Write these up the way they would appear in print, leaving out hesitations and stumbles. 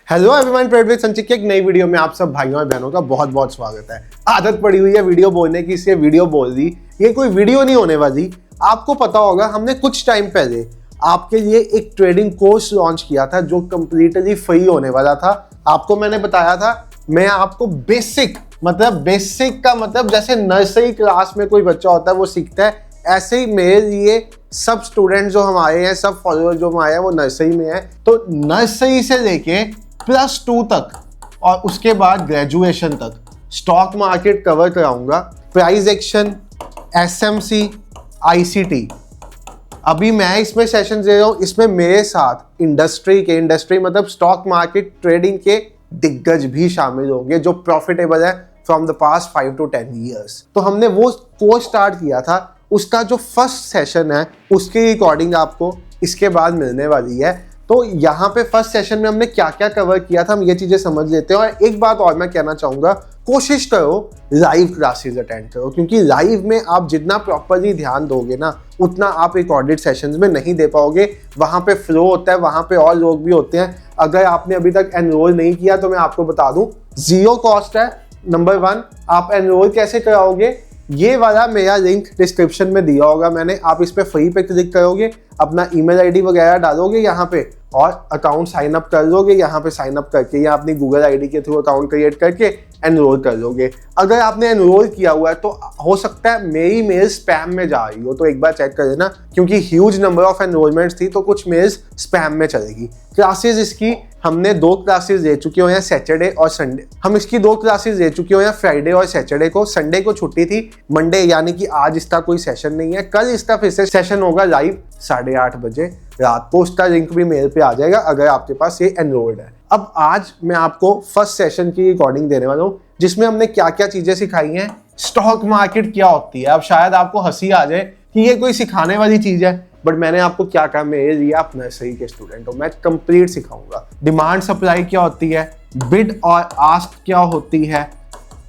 Hello everyone, trade with संचित की एक नई वीडियो में आप सब भाइयों और बहनों का बहुत बहुत स्वागत है। आदत पड़ी हुई है वीडियो बोलने की, इसलिए वीडियो बोल दी। ये कोई वीडियो नहीं होने वाली। आपको पता होगा हमने कुछ टाइम पहले आपके लिए एक ट्रेडिंग कोर्स लॉन्च किया था जो कंप्लीटली फ्री होने वाला था। आपको मैंने बताया था मैं आपको बेसिक का मतलब जैसे नर्सरी क्लास में कोई बच्चा होता है वो सीखता है, ऐसे ही मेरे लिए सब स्टूडेंट जो हमारे हैं, सब फॉलोअर जो हमारे हैं वो नर्सरी में है। तो नर्सरी से लेके +2 तक और उसके बाद ग्रेजुएशन तक स्टॉक मार्केट कवर कराऊंगा। Price action, SMC, ICT। अभी मैं इसमें सेशन दे रहा हूँ। इसमें मेरे साथ इंडस्ट्री मतलब स्टॉक मार्केट ट्रेडिंग के दिग्गज भी शामिल होंगे जो प्रॉफिटेबल है from the past 5 to 10 years। तो हमने वो कोर्स स्टार्ट किया था, उसका जो फर्स्ट सेशन है उसकी रिकॉर्डिंग आपको इसके बाद मिलने वाली है। तो यहाँ पे फर्स्ट सेशन में हमने क्या क्या कवर किया था हम ये चीजें समझ लेते हैं। और एक बात और मैं कहना चाहूंगा, कोशिश करो लाइव क्लासेस अटेंड करो, क्योंकि लाइव में आप जितना प्रॉपरली ध्यान दोगे ना उतना आप रिकॉर्डेड सेशंस में नहीं दे पाओगे। वहाँ पे फ्लो होता है, वहाँ पे और लोग भी होते हैं। अगर आपने अभी तक एनरोल नहीं किया तो मैं आपको बता दूं, 0 कॉस्ट है। नंबर 1, आप एनरोल कैसे कराओगे? ये वाला मेरा लिंक डिस्क्रिप्शन में दिया होगा मैंने। आप इस पे फ्री पे क्लिक करोगे, अपना ईमेल आईडी वगैरह डालोगे यहाँ पे और अकाउंट साइन अप कर लोगे। यहाँ पे साइन अप करके या अपनी गूगल आईडी के थ्रू अकाउंट क्रिएट करके एनरोल कर लोगे। अगर आपने एनरोल किया हुआ है तो हो सकता है मेरी मेल स्पैम में जा रही हो, तो एक बार चेक कर लेना, क्योंकि ह्यूज नंबर ऑफ एनरोलमेंट्स थी तो कुछ मेल्स स्पैम में चलेगी। क्लासेस इसकी हमने 2 क्लासेस दे चुके हुए हैं, सैटरडे और संडे। हम इसकी 2 क्लासेस दे चुके हुए हैं, फ्राइडे और सैटरडे को। संडे को छुट्टी थी, मंडे यानी कि आज इसका कोई सेशन नहीं है। कल इसका फिर से सेशन होगा लाइव 8:30 बजे रात को। उसका लिंक भी मेल पे आ जाएगा अगर आपके पास ये एनरोल्ड है। अब आज मैं आपको फर्स्ट सेशन की रिकॉर्डिंग देने वाला हूँ जिसमें हमने क्या क्या चीजें सिखाई हैं। स्टॉक मार्केट क्या होती है? अब शायद आपको हंसी आ जाए कि ये कोई सिखाने वाली चीज है, बट मैंने आपको क्या कहा, मेरे लिए आप नर्सरी के स्टूडेंट हो, मैं कंप्लीट सिखाऊंगा। डिमांड सप्लाई क्या होती है, बिड और आस्क क्या होती है,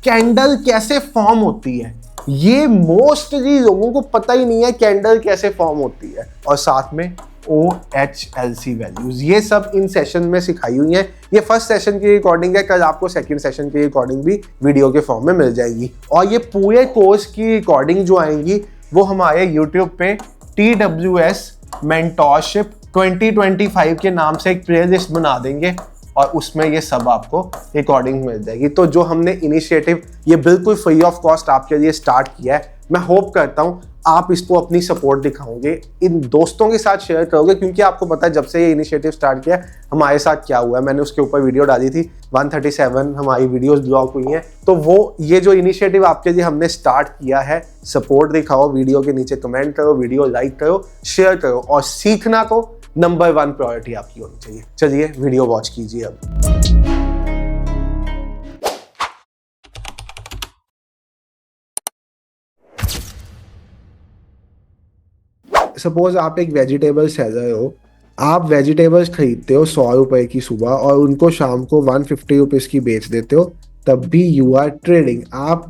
कैंडल कैसे फॉर्म होती है, ये मोस्टली लोगों को पता ही नहीं है कैंडल कैसे फॉर्म होती है, और साथ में OHLC वैल्यूज, ये सब इन सेशन में सिखाई हुई है। ये फर्स्ट सेशन की रिकॉर्डिंग है, कल आपको सेकंड सेशन की रिकॉर्डिंग भी वीडियो के फॉर्म में मिल जाएगी। और ये पूरे कोर्स की रिकॉर्डिंग जो आएंगी वो हमारे YouTube पे TWS मेंटोरशिप 2025 के नाम से एक प्लेलिस्ट बना देंगे और उसमें ये सब आपको रिकॉर्डिंग मिल जाएगी। तो जो हमने इनिशिएटिव ये बिल्कुल फ्री ऑफ कॉस्ट आपके लिए स्टार्ट किया है, मैं होप करता हूँ आप इसको अपनी सपोर्ट दिखाओगे, इन दोस्तों के साथ शेयर करोगे, क्योंकि आपको पता है जब से ये इनिशिएटिव स्टार्ट किया हमारे साथ क्या हुआ है। मैंने उसके ऊपर वीडियो डाली थी, 137 हमारी वीडियोस ब्लॉक हुई हैं। तो वो ये जो इनिशिएटिव आपके लिए हमने स्टार्ट किया है, सपोर्ट दिखाओ, वीडियो के नीचे कमेंट करो, वीडियो लाइक करो, शेयर करो, और सीखना तो नंबर 1 प्रायोरिटी आपकी होनी चाहिए। चलिए वीडियो वॉच कीजिए। अब सपोज आप एक वेजिटेबल सेलर हो, आप वेजिटेबल्स खरीदते हो 100 रुपए की सुबह और उनको शाम को 150 रुपीज की बेच देते हो, तब भी यू आर ट्रेडिंग। आप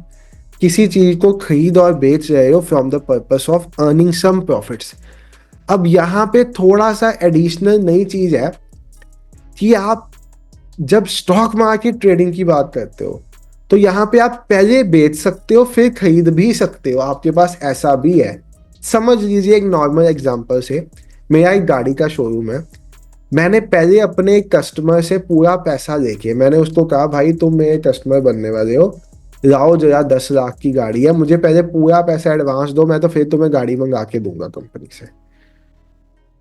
किसी चीज को खरीद और बेच रहे हो from the purpose of earning some profits. अब यहाँ पे थोड़ा सा एडिशनल नई चीज है कि आप जब स्टॉक मार्केट ट्रेडिंग की बात करते हो तो यहाँ पे आप पहले बेच सकते हो फिर खरीद भी सकते हो, आपके पास ऐसा भी है। समझ लीजिए एक नॉर्मल एग्जांपल से, मेरा एक गाड़ी का शोरूम है। मैंने पहले अपने कस्टमर से पूरा पैसा लेके मैंने उसको कहा, भाई तुम मेरे कस्टमर बनने वाले हो, लाओ जरा 10 लाख की गाड़ी है, मुझे पहले पूरा पैसा एडवांस दो, मैं तो फिर तुम्हें गाड़ी मंगा के दूंगा कंपनी से।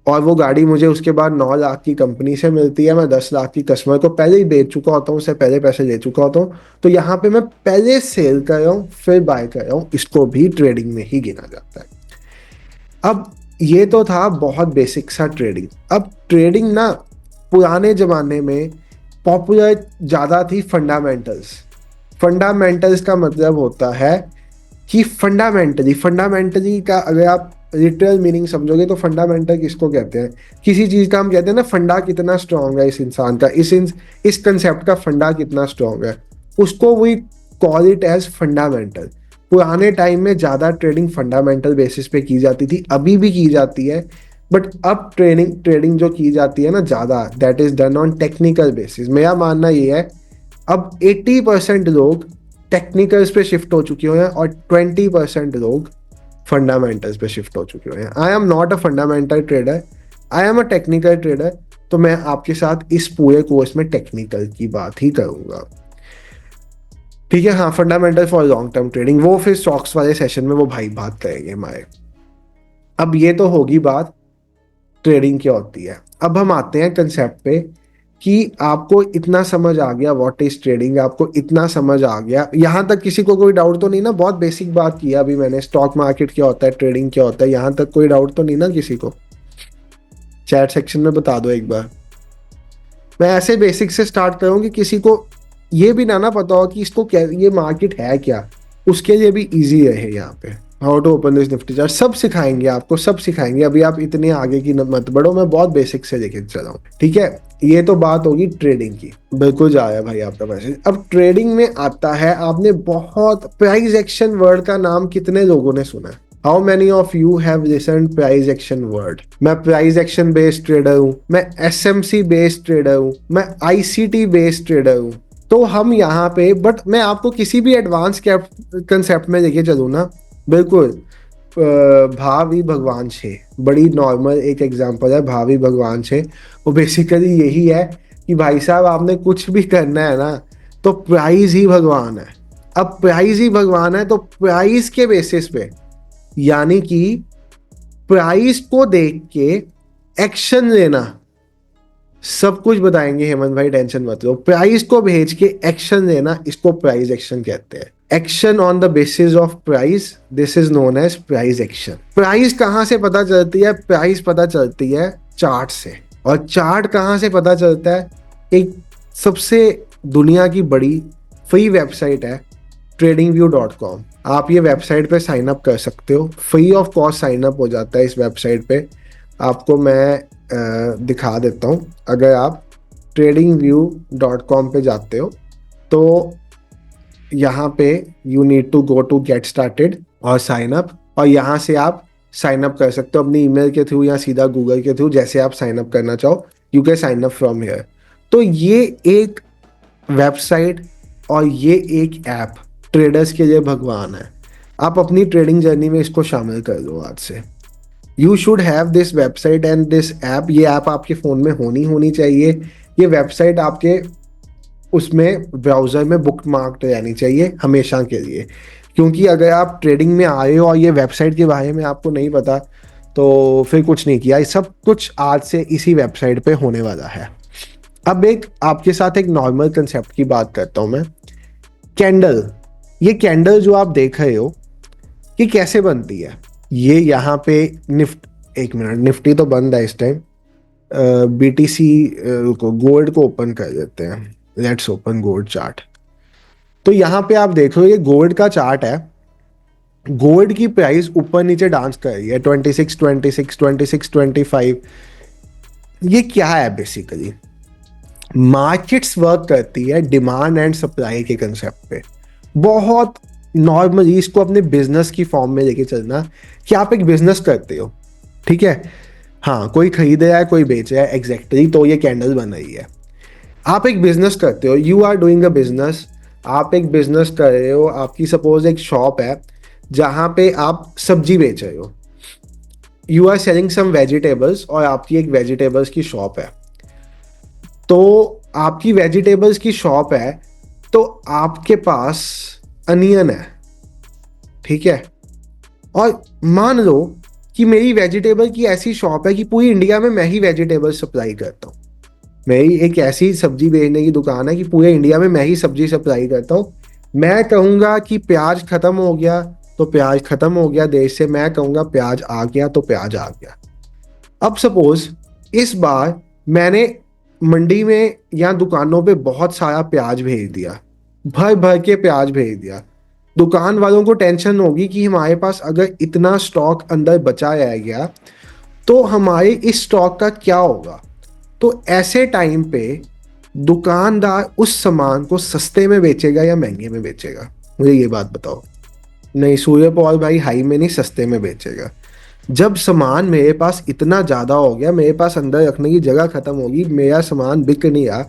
और वो गाड़ी मुझे उसके बाद 9 लाख की कंपनी से मिलती है। मैं 10 लाख की कस्टमर को पहले ही बेच चुका होता हूँ, उससे पहले पैसे ले चुका होता हूँ। तो यहाँ पे मैं पहले सेल कर रहा हूँ फिर बाय कर रहा हूँ, इसको भी ट्रेडिंग में ही गिना जाता है। अब ये तो था बहुत बेसिक सा ट्रेडिंग। अब ट्रेडिंग ना पुराने जमाने में पॉपुलर ज़्यादा थी फंडामेंटल्स। फंडामेंटल्स का मतलब होता है कि फंडामेंटली का अगर आप लिटरल मीनिंग समझोगे तो फंडामेंटल किसको कहते हैं? किसी चीज़ का हम कहते हैं ना, फंडा कितना स्ट्रांग है इस इंसान का, इस कंसेप्ट का फंडा कितना स्ट्रांग है, उसको we call it as fundamental. पुराने टाइम में ज़्यादा ट्रेडिंग फंडामेंटल बेसिस पे की जाती थी, अभी भी की जाती है, बट अब ट्रेडिंग जो की जाती है ना ज़्यादा, that is done on technical basis. मेरा मानना ये है अब 80% लोग टेक्निकल्स पे शिफ्ट हो चुके हैं और 20% लोग फंडामेंटल्स पे शिफ्ट हो चुके हैं। I am not a fundamental trader, I am a technical trader. तो मैं आपके साथ इस पूरे कोर्स में टेक्निकल की बात ही करूंगा, ठीक है। हाँ, fundamental for long term trading वो फिर स्टॉक्स वाले सेशन में वो भाई बात करेंगे हमारे। अब ये तो होगी बात ट्रेडिंग क्या होती है। अब हम आते हैं कंसेप्ट पे कि आपको इतना समझ आ गया व्हाट इज ट्रेडिंग, आपको इतना समझ आ गया, यहां तक किसी को कोई डाउट तो नहीं ना? बहुत बेसिक बात किया अभी मैंने, स्टॉक मार्केट क्या होता है, ट्रेडिंग क्या होता है, यहां तक कोई डाउट तो नहीं ना किसी को? चैट सेक्शन में बता दो एक बार। मैं ऐसे बेसिक से स्टार्ट करूँ कि किसी को ये भी ना पता हो कि इसको क्या, ये मार्केट है क्या, उसके लिए भी इजी रहे। यहाँ पे how to open this Nifty chart सब सिखाएंगे आपको, सब सिखाएंगे। अभी आप इतने आगे की मत बढ़ो, मैं बहुत बेसिक से लेके चला हूँ, ठीक है। ये तो बात होगी ट्रेडिंग की, बिल्कुल जा रहा है भाई आपका मैसेज। अब ट्रेडिंग में आता है, आपने बहुत प्राइस एक्शन वर्ड का नाम कितने लोगों ने सुना है? How many of you have listened price action word? मैं प्राइस एक्शन बेस्ड ट्रेडर हूँ, मैं एसएमसी बेस्ड ट्रेडर हूँ, मैं आईसीटी बेस्ड ट्रेडर हूँ। तो हम यहाँ पे, बट मैं आपको किसी भी एडवांस कंसेप्ट में लेके चलूँ ना, बिल्कुल भावी भगवान छे बड़ी नॉर्मल एक एग्जांपल है। भावी भगवान छे वो बेसिकली यही है कि भाई साहब आपने कुछ भी करना है ना तो प्राइस ही भगवान है। अब प्राइस ही भगवान है तो प्राइस के बेसिस पे, यानी कि प्राइस को देख के एक्शन लेना, सब कुछ बताएंगे हेमंत भाई, टेंशन मत लो। प्राइस को भेज के एक्शन लेना, इसको प्राइस एक्शन कहते हैं। Action on the basis of price, this is known as price action. Price कहां से पता चलती है? प्राइस पता चलती है चार्ट से। और चार्ट कहां से पता चलता है? एक सबसे दुनिया की बड़ी फ्री वेबसाइट है tradingview.com। आप ये वेबसाइट पे साइन अप कर सकते हो, free of cost sign up हो जाता है इस वेबसाइट पे। आपको मैं दिखा देता हूँ। अगर आप tradingview.com पे जाते हो तो यहाँ पे you need to go to get started और साइन अप, और यहाँ से आप साइन अप कर सकते हो अपनी ईमेल के थ्रू या सीधा गूगल के थ्रू, जैसे आप साइन अप करना चाहो। You can sign up from here. तो ये एक वेबसाइट और ये एक ऐप ट्रेडर्स के लिए भगवान है। आप अपनी ट्रेडिंग जर्नी में इसको शामिल कर लो आज से। You should have this website and this app. ये ऐप आपके फ़ोन में होनी चाहिए। ये वेबसाइट आपके उसमें ब्राउज़र में बुक मार्क रहनी चाहिए हमेशा के लिए, क्योंकि अगर आप ट्रेडिंग में आए हो और ये वेबसाइट के बारे में आपको नहीं पता तो फिर कुछ नहीं किया। ये सब कुछ आज से इसी वेबसाइट पे होने वाला है। अब एक आपके साथ एक नॉर्मल कंसेप्ट की बात करता हूँ मैं। कैंडल, ये कैंडल जो आप देख रहे हो ये कैसे बनती है? ये यहाँ पे एक मिनट, निफ्टी तो बंद है इस टाइम। बीटीसी को गोल्ड को ओपन कर देते हैं। Let's open gold chart. तो यहाँ पे आप देख रहे हो ये गोल्ड का चार्ट है। गोल्ड की प्राइस ऊपर नीचे डांस कर रही है 26 26 26 25। ये क्या है? बेसिकली मार्केट्स वर्क करती है डिमांड एंड सप्लाई के कंसेप्ट पे। बहुत नॉर्मली इसको अपने बिजनेस की फॉर्म में लेके चलना कि आप एक बिजनेस करते हो, ठीक है। हाँ, कोई खरीद रहा है, कोई बेच रहा है, एग्जैक्टली। तो ये कैंडल बन रही है। आप एक बिजनेस करते हो, you are doing a business. आप एक बिजनेस कर रहे हो, आपकी सपोज एक शॉप है जहां पे आप सब्जी बेच रहे हो। You are selling some vegetables और आपकी एक वेजिटेबल्स की शॉप है। तो आपकी वेजिटेबल्स की शॉप है तो आपके पास अनियन है, ठीक है। और मान लो कि मेरी वेजिटेबल की ऐसी शॉप है कि पूरी इंडिया में मैं ही वेजिटेबल सप्लाई करता हूँ। मेरी एक ऐसी सब्जी बेचने की दुकान है कि पूरे इंडिया में मैं ही सब्जी सप्लाई करता हूँ। मैं कहूँगा कि प्याज खत्म हो गया तो प्याज खत्म हो गया देश से, मैं कहूँगा प्याज आ गया तो प्याज आ गया। अब सपोज इस बार मैंने मंडी में या दुकानों पे बहुत सारा प्याज भेज दिया, भर भर के प्याज भेज दिया। दुकान वालों को टेंशन होगी कि हमारे पास अगर इतना स्टॉक अंदर बचा रह गया तो हमारे इस स्टॉक का क्या होगा। तो ऐसे टाइम पे दुकानदार उस सामान को सस्ते में बेचेगा या महंगे में बेचेगा? मुझे ये बात बताओ। नहीं, सूर्य पॉल भाई हाई में नहीं, सस्ते में बेचेगा। जब सामान मेरे पास इतना ज़्यादा हो गया, मेरे पास अंदर रखने की जगह खत्म होगी, मेरा सामान बिक नहीं रहा,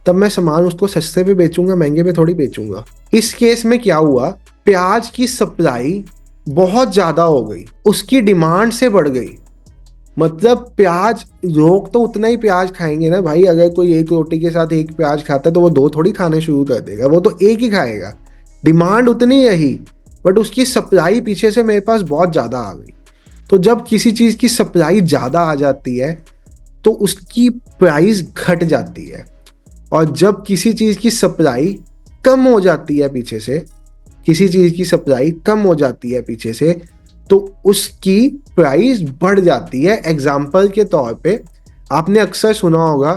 तब मैं सामान उसको सस्ते पे बेचूंगा, महंगे पे थोड़ी बेचूंगा। इस केस में क्या हुआ, प्याज की सप्लाई बहुत ज़्यादा हो गई, उसकी डिमांड से बढ़ गई। मतलब प्याज, लोग तो उतना ही प्याज खाएंगे ना भाई। अगर कोई एक रोटी के साथ एक प्याज खाता है तो वो दो थोड़ी खाने शुरू कर देगा, वो तो एक ही खाएगा। डिमांड उतनी रही, बट उसकी सप्लाई पीछे से मेरे पास बहुत ज़्यादा आ गई। तो जब किसी चीज़ की सप्लाई ज़्यादा आ जाती है तो उसकी प्राइस घट जाती है, और जब किसी चीज़ की सप्लाई कम हो जाती है पीछे से, किसी चीज़ की सप्लाई कम हो जाती है पीछे से, तो उसकी प्राइस बढ़ जाती है। एग्जाम्पल के तौर पे आपने अक्सर सुना होगा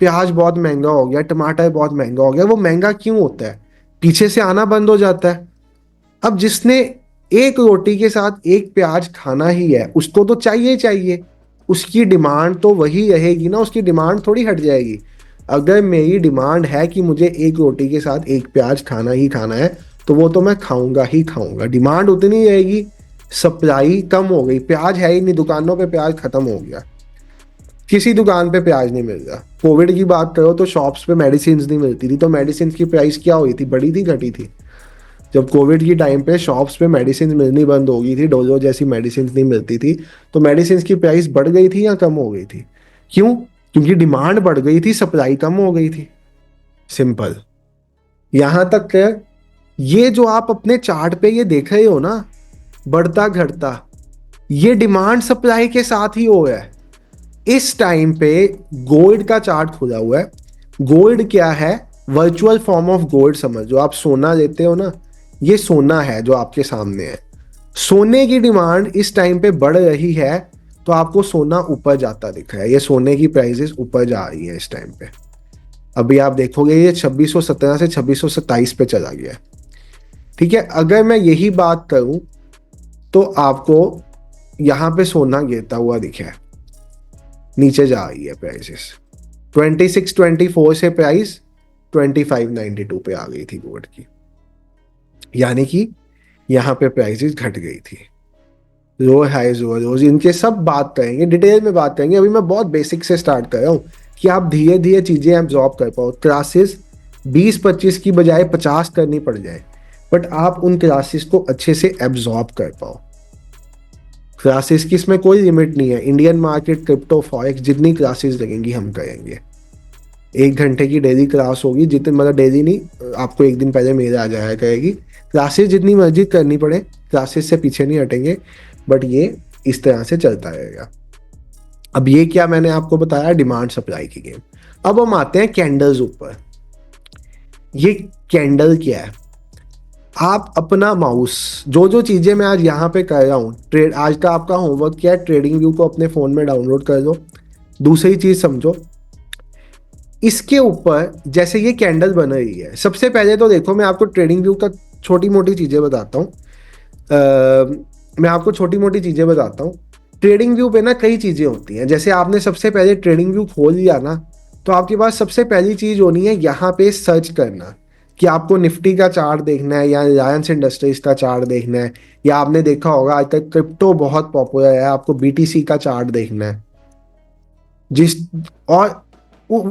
प्याज बहुत महंगा हो गया, टमाटर बहुत महंगा हो गया। वो महंगा क्यों होता है, पीछे से आना बंद हो जाता है। अब जिसने एक रोटी के साथ एक प्याज खाना ही है, उसको तो चाहिए ही चाहिए, उसकी डिमांड तो वही रहेगी ना, उसकी डिमांड थोड़ी हट जाएगी। अगर मेरी डिमांड है कि मुझे एक रोटी के साथ एक प्याज खाना ही खाना है, तो वो तो मैं खाऊंगा ही खाऊंगा, डिमांड उतनी रहेगी। सप्लाई कम हो गई, प्याज है ही नहीं, दुकानों पे प्याज खत्म हो गया, किसी दुकान पे प्याज नहीं मिल रहा। कोविड की बात करो तो शॉप्स पे मेडिसिन नहीं मिलती थी, तो मेडिसिन की प्राइस क्या हुई थी, बढ़ी थी घटी थी? जब कोविड की टाइम पे शॉप्स पे मेडिसिन मिलनी बंद हो गई थी, डोलो जैसी मेडिसिन नहीं मिलती थी, तो मेडिसिन की प्राइस बढ़ गई थी या कम हो गई थी? क्यों? क्योंकि डिमांड बढ़ गई थी, सप्लाई कम हो गई थी। सिंपल। यहां तक है, ये जो आप अपने चार्ट पे ये देख रहे हो ना, बढ़ता घटता, ये डिमांड सप्लाई के साथ ही हो है। इस टाइम पे गोल्ड का चार्ट खुला हुआ है। गोल्ड क्या है? वर्चुअल फॉर्म ऑफ गोल्ड समझ, जो आप सोना लेते हो ना, ये सोना है जो आपके सामने है। सोने की डिमांड इस टाइम पे बढ़ रही है, तो आपको सोना ऊपर जाता दिख रहा है। ये सोने की प्राइसेस ऊपर जा रही है इस टाइम पे। अभी आप देखोगे ये 2617 से 2627 पे चला गया है। ठीक है, अगर मैं यही बात करूं तो आपको यहां पे सोना गिरता हुआ दिखे, नीचे जा रही है प्राइसेस। 2624 से प्राइस 2592 पे आ गई थी गोल्ड की, यानी कि यहाँ पे प्राइसेस घट गई थी। लो हाइज लो लोज, इनके सब बात करेंगे, डिटेल में बात करेंगे। अभी मैं बहुत बेसिक से स्टार्ट कर रहा हूँ कि आप धीरे धीरे चीज़ें एब्जॉर्ब कर पाओ। क्लासेस 20-25 की बजाय 50 करनी पड़ जाए, बट आप उन क्लासेस को अच्छे से एब्जॉर्ब कर पाओ। क्लासेस की इसमें कोई लिमिट नहीं है। इंडियन मार्केट, क्रिप्टो, फॉरेक्स, जितनी क्लासेस लगेंगी हम करेंगे। 1 घंटे की डेली क्लास होगी, जितने मतलब डेली नहीं, आपको एक दिन पहले मेरे आ जाया करेगी। क्लासेस जितनी मर्जी करनी पड़े, क्लासेस से पीछे नहीं हटेंगे, बट ये इस तरह से चलता रहेगा। अब ये क्या मैंने आपको बताया, डिमांड सप्लाई की गेम। अब हम आते हैं कैंडल्स ऊपर। ये कैंडल क्या है? आप अपना माउस, जो जो चीज़ें मैं आज यहाँ पे कर रहा हूँ, ट्रेड, आज का आपका होमवर्क क्या है, ट्रेडिंग व्यू को अपने फ़ोन में डाउनलोड कर लो। दूसरी चीज़ समझो, इसके ऊपर जैसे ये कैंडल बन रही है, सबसे पहले तो देखो मैं आपको ट्रेडिंग व्यू का छोटी मोटी चीज़ें बताता हूँ। मैं आपको छोटी मोटी चीज़ें बताता हूँ। ट्रेडिंग व्यू पे ना कई चीज़ें होती हैं। जैसे आपने सबसे पहले ट्रेडिंग व्यू खोल लिया ना, तो आपके पास सबसे पहली चीज़ होनी है यहाँ पे सर्च करना कि आपको निफ्टी का चार्ट देखना है या रिलायंस इंडस्ट्रीज का चार्ट देखना है, या आपने देखा होगा आज तक क्रिप्टो बहुत पॉपुलर है, आपको बीटीसी का चार्ट देखना है। जिस और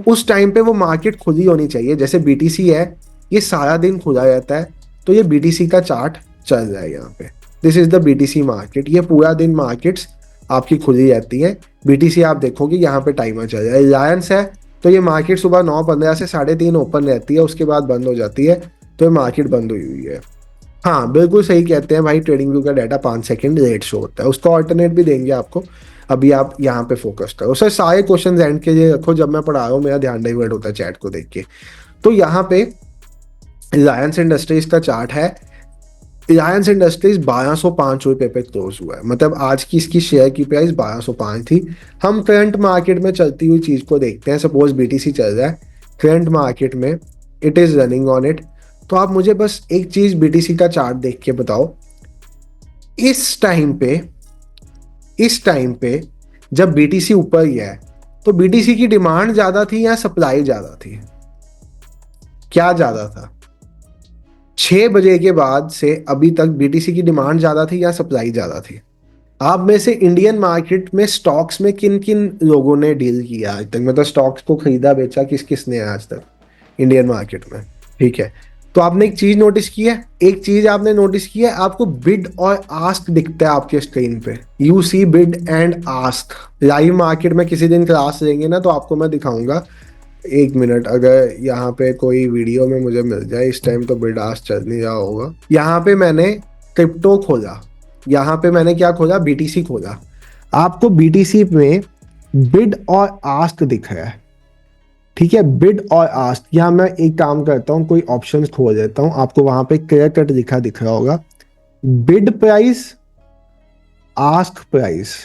उस टाइम पे वो मार्केट खुली होनी चाहिए। जैसे बीटीसी है, ये सारा दिन खुला रहता है, तो ये बीटीसी का चार्ट चल रहा है यहाँ पे। This is the BTC market. ये पूरा दिन मार्केट्स आपकी खुली रहती है। बीटीसी आप देखोगे यहाँ पे टाइमर चल रहा है। रिलायंस है तो ये मार्केट सुबह 9:15 से 3:30 ओपन रहती है, उसके बाद बंद हो जाती है, तो ये मार्केट बंद हुई हुई है। हाँ बिल्कुल सही कहते हैं भाई, ट्रेडिंग व्यू का डाटा 5 सेकंड लेट शो होता है। उसका ऑल्टरनेट भी देंगे आपको। अभी आप यहाँ पे फोकस करो सर, सारे क्वेश्चन एंड के लिए रखो। जब मैं पढ़ा रहा हूँ मेरा ध्यान डाइवर्ट होता है चैट को देख के। तो यहाँ पे रिलायंस इंडस्ट्रीज का चार्ट है। रिलायंस इंडस्ट्रीज 1205 रुपये पे क्लोज हुआ है, मतलब आज की इसकी शेयर की प्राइस 1205 थी। हम करंट मार्केट में चलती हुई चीज को देखते हैं। सपोज बीटीसी चल रहा है करंट मार्केट में, it is running on it. तो आप मुझे बस एक चीज बीटीसी का चार्ट देख के बताओ, इस टाइम पे जब बीटीसी ऊपर गया है, तो बीटीसी की डिमांड ज्यादा थी या सप्लाई ज्यादा थी? क्या ज्यादा था? 6 बजे के बाद से अभी तक बीटीसी की डिमांड ज्यादा थी या सप्लाई ज्यादा थी? आप में से इंडियन मार्केट में स्टॉक्स में किन किन लोगों ने डील किया आज तक, मतलब स्टॉक्स को खरीदा बेचा किस किसने है आज तक इंडियन मार्केट में? ठीक है, तो आपने एक चीज नोटिस की है, एक चीज आपने नोटिस की है, आपको बिड और आस्क दिखता है आपके स्क्रीन पे। You see bid and ask. Live market में किसी दिन क्लास लेंगे ना तो आपको मैं दिखाऊंगा। एक मिनट, अगर यहाँ पे कोई वीडियो में मुझे मिल जाए, इस टाइम तो बिड आस्क चल नहीं रहा होगा। यहाँ पे मैंने क्रिप्टो खोला, यहाँ पे मैंने क्या खोला, बीटीसी खोला। आपको बीटीसी में बिड और आस्क दिख रहा है, ठीक है, बिड और आस्क। यहाँ मैं एक काम करता हूँ, कोई ऑप्शन खोल देता हूँ, आपको वहां पे क्लियर कट दिख रहा होगा, bid price, ask price.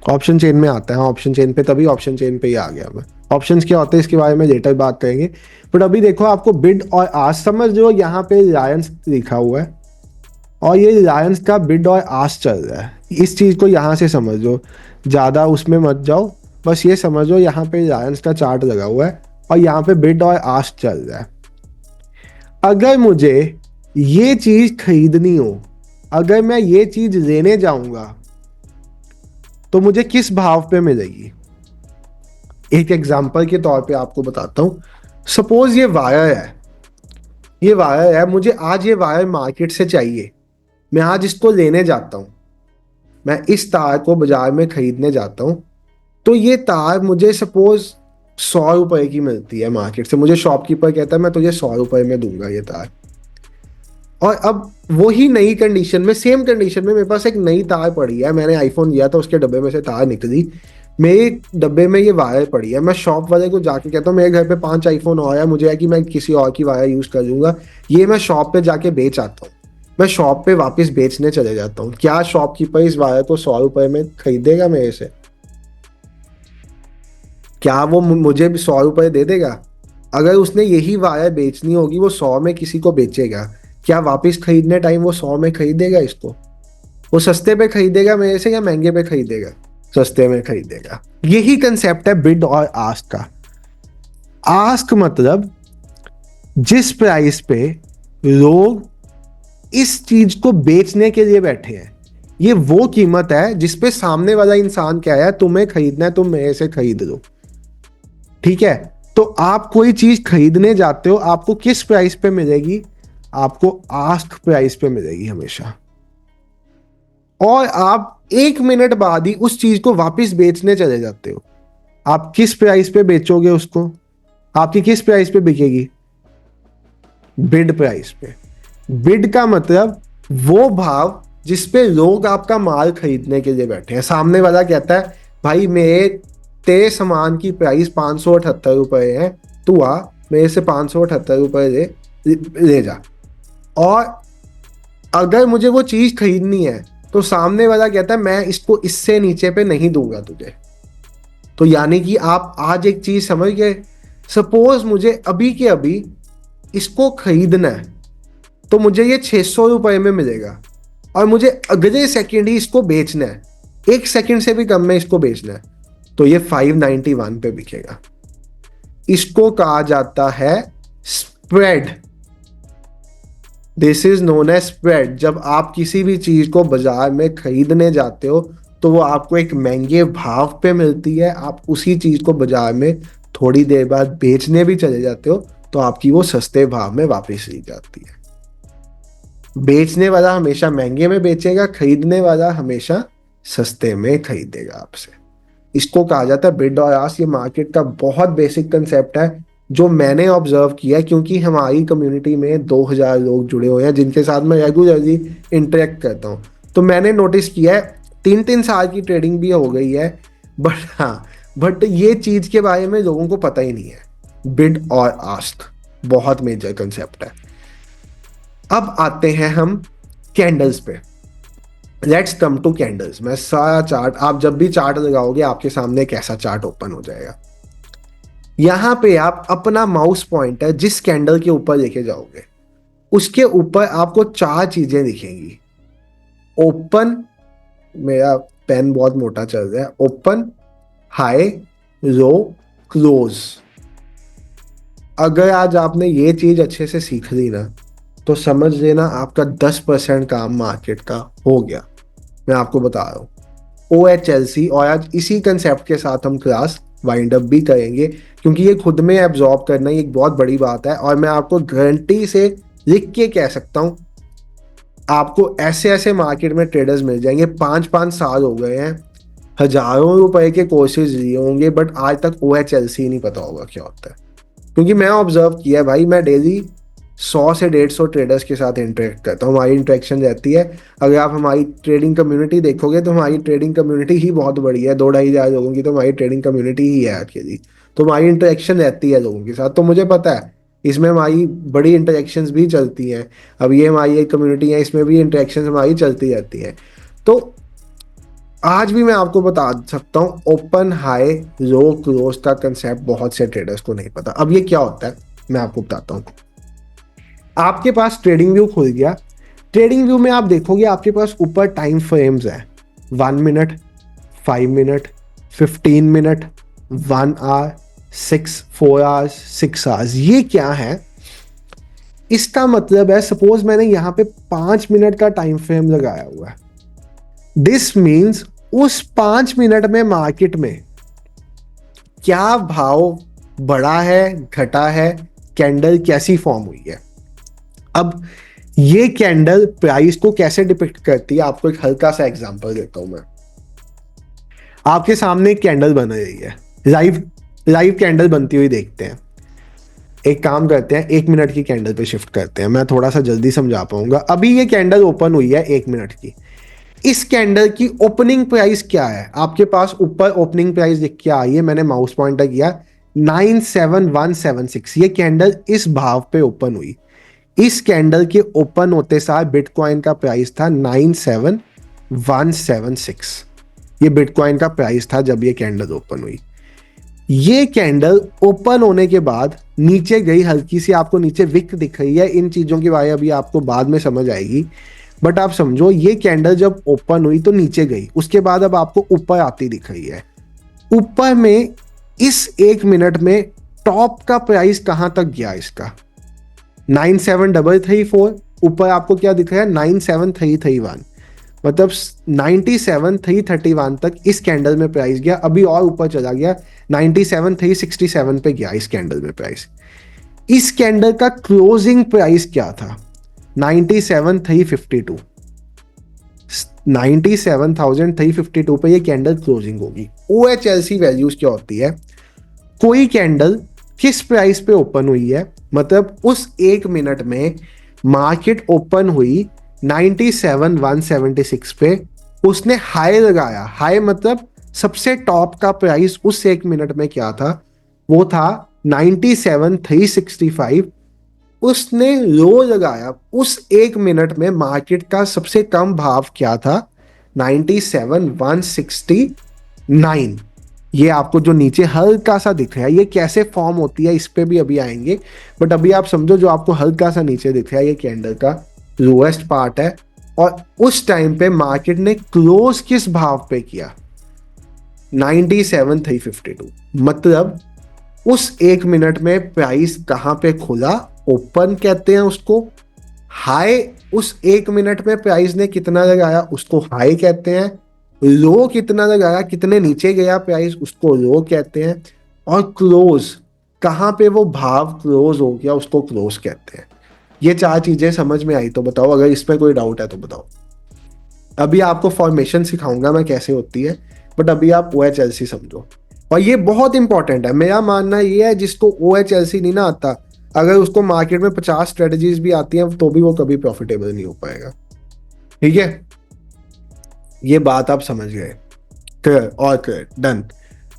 Option chain में आता है, ऑप्शन चेन पे, तभी ऑप्शन चेन पे ही आ गया मैं। ऑप्शंस क्या होते हैं इसके बारे में लेटर बात करेंगे, बट अभी देखो आपको बिड और आस्क समझ लो। यहाँ पे रिलायंस लिखा हुआ है और ये रिलायंस का बिड और आस्क चल रहा है। इस चीज को यहाँ से समझ लो, ज्यादा उसमें मत जाओ, बस ये समझ लो यहाँ पे रिलायंस का चार्ट लगा हुआ है और यहाँ पे बिड और आस्क चल रहा है। अगर मुझे ये चीज खरीदनी हो, अगर मैं ये चीज लेने जाऊंगा तो मुझे किस भाव पे मिलेगी? एक एग्जांपल के तौर पे आपको बताता हूं। सपोज ये वायर है, ये वायर है, मुझे आज ये वायर मार्केट से चाहिए, मैं आज इसको लेने जाता हूं, मैं इस तार को बाजार में खरीदने जाता हूं, तो ये तार मुझे सपोज 100 रुपए की मिलती है मार्केट से। मुझे शॉपकीपर कहता है मैं तुझे 100 रुपए में दूंगा ये तार। और अब वही नई कंडीशन में, सेम कंडीशन में मेरे पास एक नई तार पड़ी है, मैंने आईफोन लिया था, उसके डब्बे में से तार निकली, मेरे डब्बे में ये वायर पड़ी है। मैं शॉप वाले को जाके कहता हूँ मेरे घर पे 5 आईफोन और है, मुझे है कि मैं किसी और की वायर यूज कर लूंगा, ये मैं शॉप पे जाके बेच आता हूँ। मैं शॉप पे वापस बेचने चले जाता हूँ, क्या शॉपकीपर इस वायर को 100 रुपए में खरीदेगा मेरे से? क्या वो मुझे भी 100 रुपए दे देगा? अगर उसने यही वायर बेचनी होगी वो 100 में किसी को बेचेगा, क्या वापस खरीदने टाइम वो 100 में खरीदेगा इसको? वो सस्ते पे खरीदेगा मेरे से या महंगे पे खरीदेगा? सस्ते में खरीदेगा। यही कंसेप्ट है बिड और आस्क का। आस्क मतलब जिस प्राइस पे लोग इस चीज को बेचने के लिए बैठे हैं, ये वो कीमत है जिसपे सामने वाला इंसान कह रहा है तुम्हें खरीदना है, तुम मेरे से खरीद लो। ठीक है, तो आप कोई चीज खरीदने जाते हो, आपको किस प्राइस पे मिलेगी? आपको आस्क प्राइस पे मिलेगी हमेशा। और आप 1 मिनट बाद ही उस चीज को वापस बेचने चले जाते हो। आप किस प्राइस पे बेचोगे उसको? आपकी किस प्राइस पे बिकेगी? बिड प्राइस पे। बिड का मतलब वो भाव जिसपे लोग आपका माल खरीदने के लिए बैठे हैं। सामने वाला कहता है भाई मेरे तेरे सामान की प्राइस 578 रुपए है, तू आ मेरे से 578 रुपए ले जा। और अगर मुझे वो चीज खरीदनी है तो सामने वाला कहता है मैं इसको इससे नीचे पे नहीं दूंगा तुझे। तो यानी कि आप आज एक चीज समझ गए, सपोज मुझे अभी के अभी इसको खरीदना है तो मुझे ये 600 रुपए में मिलेगा और मुझे अगले सेकंड ही इसको बेचना है, 1 सेकंड से भी कम में इसको बेचना है, तो ये 591 पे बिकेगा। इसको कहा जाता है spread. This is known as spread. जब आप किसी भी चीज को बाजार में खरीदने जाते हो तो वो आपको एक महंगे भाव पे मिलती है, आप उसी चीज को बाजार में थोड़ी देर बाद बेचने भी चले जाते हो तो आपकी वो सस्ते भाव में वापस ली जाती है। बेचने वाला हमेशा महंगे में बेचेगा, खरीदने वाला हमेशा सस्ते में खरीदेगा आपसे। इसको कहा जाता है बिड और आस्क। ये मार्केट का बहुत बेसिक कंसेप्ट है जो मैंने ऑब्जर्व किया है, क्योंकि हमारी कम्युनिटी में 2000 लोग जुड़े हुए हैं जिनके साथ मैं रेगुलरली इंटरेक्ट करता हूँ। तो मैंने नोटिस किया है 3-3 साल की ट्रेडिंग भी हो गई है, बट ये चीज के बारे में लोगों को पता ही नहीं है। बिड और आस्क बहुत मेजर कंसेप्ट है। अब आते हैं हम कैंडल्स पे। Let's come to candles. मैं सारा चार्ट, आप जब भी चार्ट लगाओगे आपके सामने एक ऐसा चार्ट ओपन हो जाएगा। यहां पे आप अपना माउस पॉइंटर जिस कैंडल के ऊपर लेके जाओगे उसके ऊपर आपको 4 चीजें दिखेंगी। ओपन, मेरा पेन बहुत मोटा चल रहा है, ओपन, हाई, लो, क्लोज। अगर आज आपने ये चीज अच्छे से सीख ली ना तो समझ लेना आपका 10% काम मार्केट का हो गया। मैं आपको बता रहा हूँ OHLC। और आज इसी कंसेप्ट के साथ हम क्लास वाइंड अप भी करेंगे, क्योंकि ये खुद में एब्जॉर्ब करना ही एक बहुत बड़ी बात है। और मैं आपको गारंटी से लिख के कह सकता हूँ, आपको ऐसे ऐसे मार्केट में ट्रेडर्स मिल जाएंगे, 5-5 साल हो गए हैं, हजारों रुपए के कोर्सेज लिए होंगे, बट आज तक OHLC नहीं पता होगा क्या होता है। क्योंकि मैं ऑब्जर्व किया है भाई, मैं डेली 100 से 150 ट्रेडर्स के साथ इंटरेक्ट करता हूँ, हमारी इंटरेक्शन रहती है। अगर आप हमारी ट्रेडिंग कम्युनिटी देखोगे तो हमारी ट्रेडिंग कम्युनिटी ही बहुत बड़ी है, 2-2.5 हज़ार लोगों की तो हमारी ट्रेडिंग कम्युनिटी ही है एक्चुअली। तो हमारी इंटरेक्शन रहती है लोगों के साथ, तो मुझे पता है इसमें हमारी बड़ी इंटरेक्शंस भी चलती हैं। अब ये हमारी एक कम्युनिटी है, इसमें भी इंटरेक्शंस हमारी चलती रहती हैं। तो आज भी मैं आपको बता सकता हूँ, ओपन हाई लो क्लोज का कंसेप्ट बहुत से ट्रेडर्स को नहीं पता। अब ये क्या होता है मैं आपको बताता हूँ। आपके पास ट्रेडिंग व्यू खुल गया, ट्रेडिंग व्यू में आप देखोगे आपके पास ऊपर टाइम फ्रेम्स है, 1 minute, 5 minute, 15 minute, 1 hour, 4 hours, 6 hours. ये क्या है? इसका मतलब है सपोज मैंने यहां पे 5 मिनट का टाइम फ्रेम लगाया हुआ है। दिस मीन्स उस 5 मिनट में मार्केट में क्या भाव बढ़ा है, घटा है, कैंडल कैसी फॉर्म हुई है। अब ये कैंडल प्राइस को कैसे डिपिक्ट करती है, आपको एक हल्का सा एग्जांपल देता हूं मैं। आपके सामने एक कैंडल बन रही है, लाइव कैंडल बनती हुई देखते हैं। एक काम करते हैं, 1 मिनट की कैंडल पे शिफ्ट करते हैं, मैं थोड़ा सा जल्दी समझा पाऊंगा। अभी ये कैंडल ओपन हुई है 1 मिनट की। इस कैंडल की ओपनिंग प्राइस क्या है? आपके पास ऊपर ओपनिंग प्राइस दिख के आई है, मैंने माउस पॉइंटर किया 97176। ये कैंडल इस भाव पे ओपन हुई। इस कैंडल के ओपन होते सार बिटकॉइन का प्राइस था 97176। ये बिटकॉइन का प्राइस था जब ये कैंडल ओपन हुई। ये कैंडल ओपन होने के बाद नीचे गई, हल्की सी आपको नीचे विक दिख रही है। इन चीजों की बात अभी आपको बाद में समझ आएगी, बट आप समझो ये कैंडल जब ओपन हुई तो नीचे गई, उसके बाद अब आपको ऊपर आती दिख रही है। ऊपर में इस 1 मिनट में टॉप का प्राइस कहां तक गया इसका? 97334। ऊपर आपको क्या दिख रहा है? 97331। मतलब 97331 तक इस कैंडल में प्राइस गया। अभी और ऊपर चला गया, 97367 पे गया इस कैंडल में प्राइस। इस कैंडल का क्लोजिंग प्राइस क्या था? 97352। 97352 पे ये कैंडल क्लोजिंग होगी। OHLC वैल्यूज क्या होती है? कोई कैंडल किस प्राइस पे ओपन हुई है, मतलब उस 1 मिनट में मार्केट ओपन हुई 97176 पे, उसने हाई लगाया। हाई मतलब सबसे टॉप का प्राइस उस 1 मिनट में क्या था? वो था 97365। उसने लो लगाया, उस 1 मिनट में मार्केट का सबसे कम भाव क्या था? 97169। ये आपको जो नीचे हल्का सा दिख रहा है, ये कैसे फॉर्म होती है इस पे भी अभी आएंगे, बट अभी आप समझो जो आपको हल्का सा नीचे दिख रहा है ये कैंडल का लोएस्ट पार्ट है। और उस टाइम पे मार्केट ने क्लोज किस भाव पे किया? 97352। मतलब उस 1 मिनट में प्राइस कहां पे खुला? ओपन कहते हैं उसको। हाई उस 1 मिनट में प्राइस ने कितना लगाया उसको हाई कहते हैं। लो कितना लगाया, कितने नीचे गया प्राइस, उसको लो कहते हैं। और क्लोज कहां पे वो भाव क्लोज हो गया उसको क्लोज कहते हैं। ये 4 चीजें समझ में आई तो बताओ, अगर इसमें कोई डाउट है तो बताओ। अभी आपको फॉर्मेशन सिखाऊंगा मैं कैसे होती है, बट अभी आप OHLC समझो। और ये बहुत इंपॉर्टेंट है, मेरा मानना ये है जिसको OHLC नहीं ना आता, अगर उसको मार्केट में 50 स्ट्रेटजीज भी आती हैं तो भी वो कभी प्रॉफिटेबल नहीं हो पाएगा। ठीक है, ये बात आप समझ गए? क्लियर और क्लियर, डन।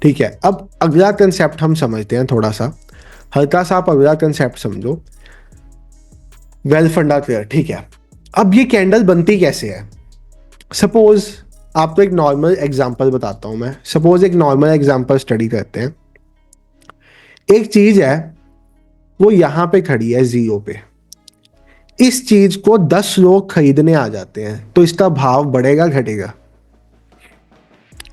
ठीक है, अब अगला कंसेप्ट हम समझते हैं थोड़ा सा, हल्का सा आप अगला कंसेप्ट समझो। वेल फंडा क्लियर, ठीक है। अब ये कैंडल बनती कैसे है? सपोज आपको एक नॉर्मल एग्जांपल बताता हूं मैं। सपोज एक नॉर्मल एग्जांपल स्टडी करते हैं। एक चीज है वो यहां पे खड़ी है 0 पे। इस चीज को 10 लोग खरीदने आ जाते हैं तो इसका भाव बढ़ेगा घटेगा?